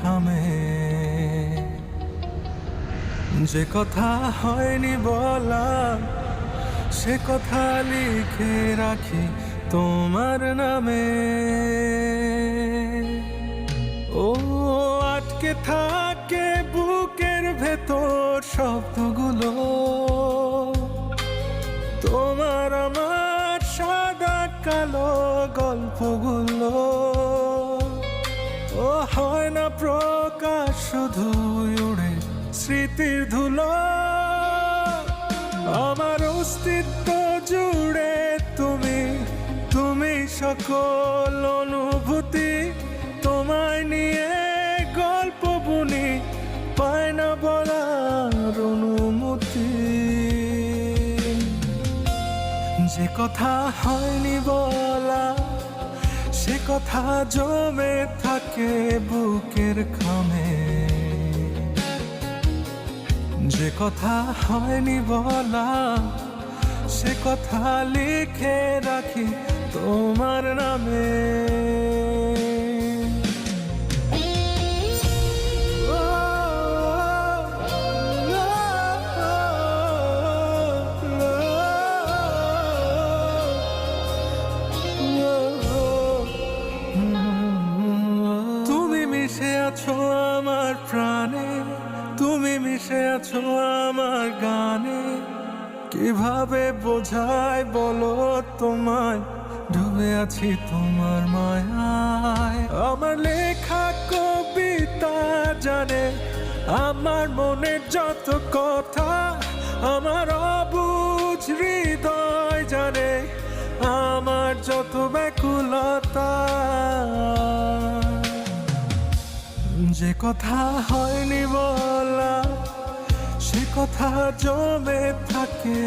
খামে। যে কথা হয়নি বলা সে কথা লিখে রাখি তোমার নামে। ও আটকে থাকে বুকের ভেতর শব্দগুলো, তোমার আমার সাদা কালো গল্পগুলো। ও হয় না প্রকাশ, শুধু উড়ে স্মৃতির ধুলো। আমার অস্তিত্ব জুড়ে তুমি, তুমি সকল অনুভূতি। তোমায় নিয়ে গল্প বুনি, পায় না বলার অনুমতি। যে কথা হয়নি বলা সে কথা জমে থাকে বুকের খামে। যে কথা হয়নি বলা সে কথা লিখে রাখি তোমার নামে। তুমি মিশে আছো আমার প্রাণে, তুমি মিশে আছো আমার গানে। কিভাবে বোঝাই বলো তোমায়, ডুবে আছি তোমার মায়ায়। আমার লেখা কবিতা জানে আমার মনের যত কথা। আমার অবুঝ হৃদয় জানে আমার যত ব্যাকুলতা। যে কথা হয়নি বলা সে কথা জমে থাকে